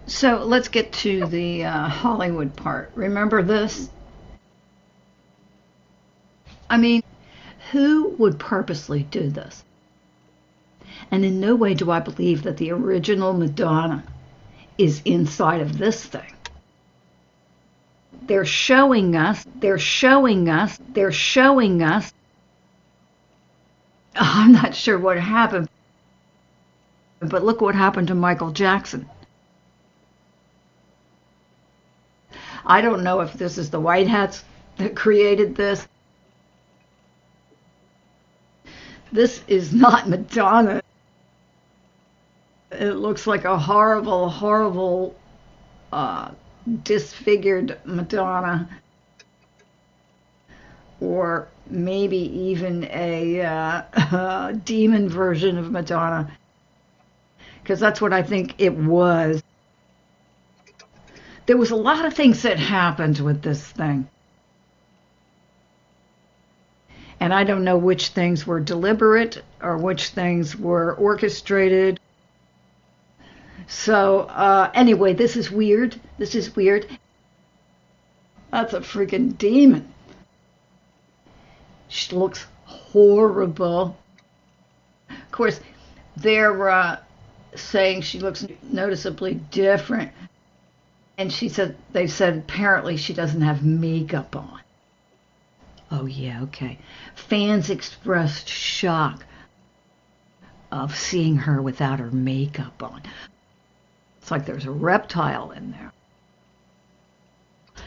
So let's get to the Hollywood part. Remember this? I mean, who would purposely do this? And in no way do I believe that the original Madonna is inside of this thing. They're showing us, they're showing us, they're showing us. I'm not sure what happened, but look what happened to Michael Jackson. I don't know if this is the White Hats that created this. This is not Madonna. It looks like a horrible, horrible, disfigured Madonna. Or maybe even a demon version of Madonna. Because that's what I think it was. There was a lot of things that happened with this thing. And I don't know which things were deliberate or which things were orchestrated. So anyway, this is weird. This is weird. That's a freaking demon. She looks horrible. Of course, they're saying she looks noticeably different. And they said apparently she doesn't have makeup on. Oh yeah, okay. Fans expressed shock of seeing her without her makeup on. It's like there's a reptile in there.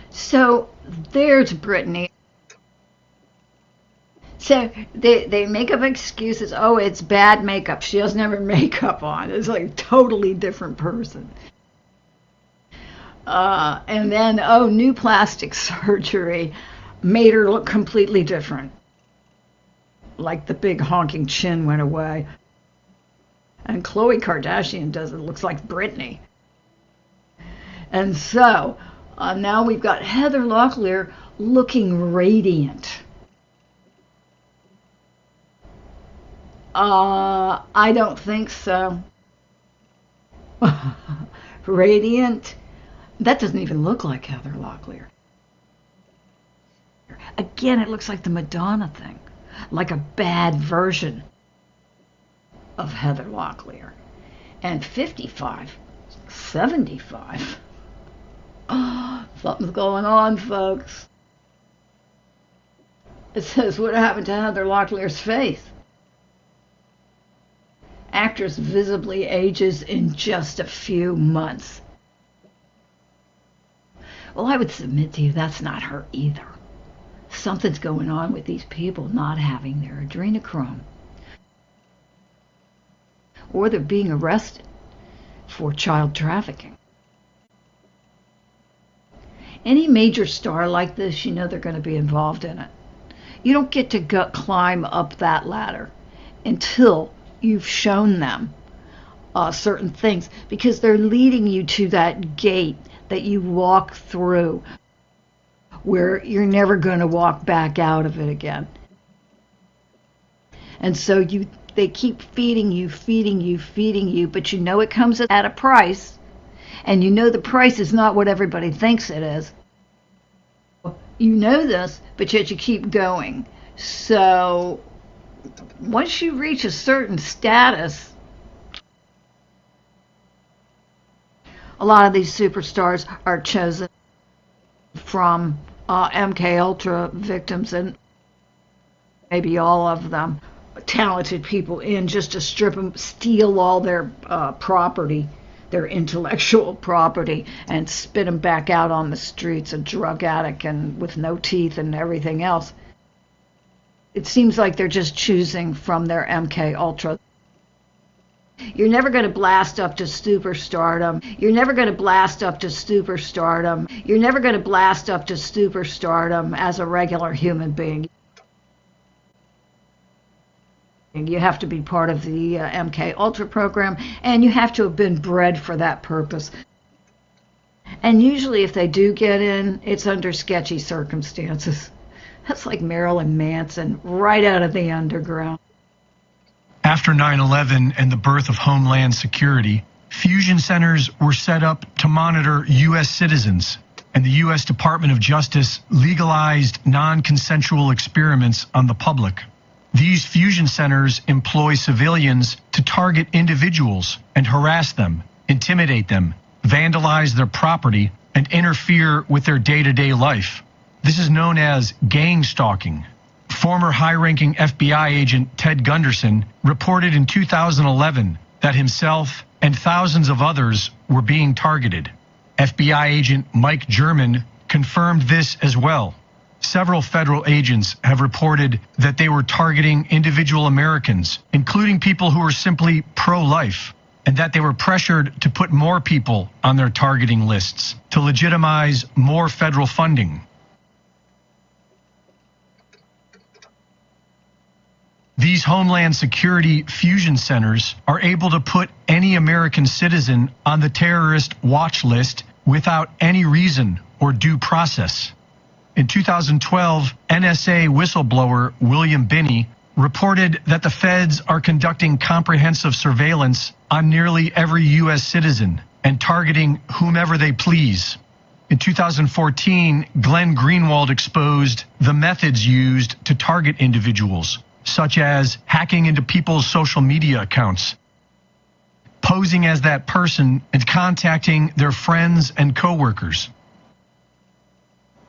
So there's Britney. So they make up excuses. Oh, it's bad makeup. She doesn't have her makeup on. It's like a totally different person. And then, new plastic surgery made her look completely different. Like the big honking chin went away. And Khloe Kardashian looks like Britney. And so, now we've got Heather Locklear looking radiant. I don't think so. Radiant? That doesn't even look like Heather Locklear. Again, it looks like the Madonna thing, like a bad version of Heather Locklear. And 55, 75. Oh, something's going on, folks. It says, what happened to Heather Locklear's face? Actress visibly ages in just a few months. Well, I would submit to you that's not her either. Something's going on with these people not having their adrenochrome. Or they're being arrested for child trafficking. Any major star like this, you know they're going to be involved in it. You don't get to climb up that ladder until you've shown them certain things, because they're leading you to that gate that you walk through where you're never going to walk back out of it again. And so they keep feeding you, but you know it comes at a price, and you know the price is not what everybody thinks it is. You know this, but yet you keep going. So once you reach a certain status, a lot of these superstars are chosen from MK Ultra victims, and maybe all of them, talented people in just to strip them, steal all their property, their intellectual property, and spit them back out on the streets, a drug addict and with no teeth and everything else. It seems like they're just choosing from their MK Ultra. You're never going to blast up to superstardom. You're never going to blast up to superstardom. You're never going to blast up to superstardom as a regular human being. You have to be part of the MK Ultra program, and you have to have been bred for that purpose. And usually if they do get in, it's under sketchy circumstances. That's like Marilyn Manson, right out of the underground. After 9/11 and the birth of Homeland Security, Fusion centers were set up to monitor U.S. citizens, and the U.S. Department of Justice legalized non-consensual experiments on the public. These fusion centers employ civilians to target individuals and harass them, intimidate them, vandalize their property, and interfere with their day-to-day life. This is known as gang stalking. Former high-ranking FBI agent Ted Gunderson reported in 2011 that himself and thousands of others were being targeted. FBI agent Mike German confirmed this as well. Several federal agents have reported that they were targeting individual Americans, including people who were simply pro-life, and that they were pressured to put more people on their targeting lists to legitimize more federal funding. These Homeland Security fusion centers are able to put any American citizen on the terrorist watch list without any reason or due process. In 2012, NSA whistleblower William Binney reported that the feds are conducting comprehensive surveillance on nearly every U.S. citizen and targeting whomever they please. In 2014, Glenn Greenwald exposed the methods used to target individuals, such as hacking into people's social media accounts, posing as that person and contacting their friends and coworkers.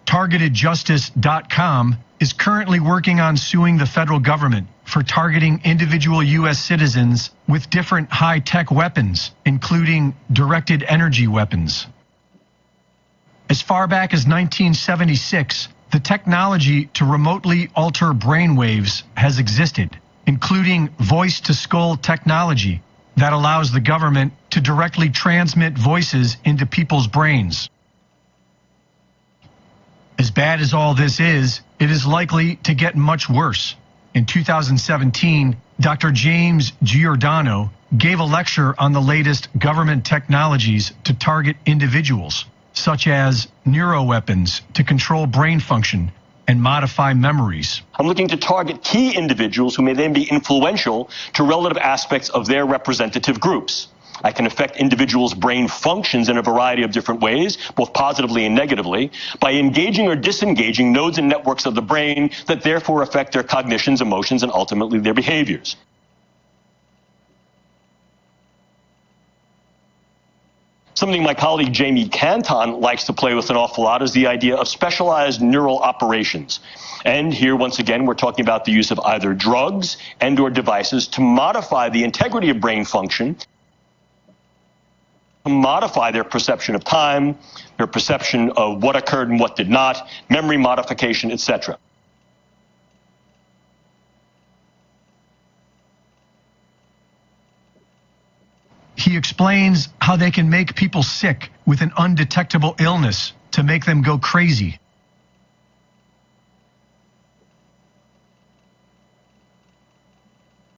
TargetedJustice.com is currently working on suing the federal government for targeting individual U.S. citizens with different high-tech weapons, including directed energy weapons. As far back as 1976, the technology to remotely alter brainwaves has existed, including voice-to-skull technology that allows the government to directly transmit voices into people's brains. As bad as all this is, it is likely to get much worse. In 2017, Dr. James Giordano gave a lecture on the latest government technologies to target individuals, such as neuroweapons to control brain function and modify memories. I'm looking to target key individuals who may then be influential to relative aspects of their representative groups. I can affect individuals' brain functions in a variety of different ways, both positively and negatively, by engaging or disengaging nodes and networks of the brain that therefore affect their cognitions, emotions, and ultimately their behaviors. Something my colleague Jamie Canton likes to play with an awful lot is the idea of specialized neural operations. And here, once again, we're talking about the use of either drugs and/or devices to modify the integrity of brain function, modify their perception of time, their perception of what occurred and what did not, memory modification, etc. He explains how they can make people sick with an undetectable illness to make them go crazy.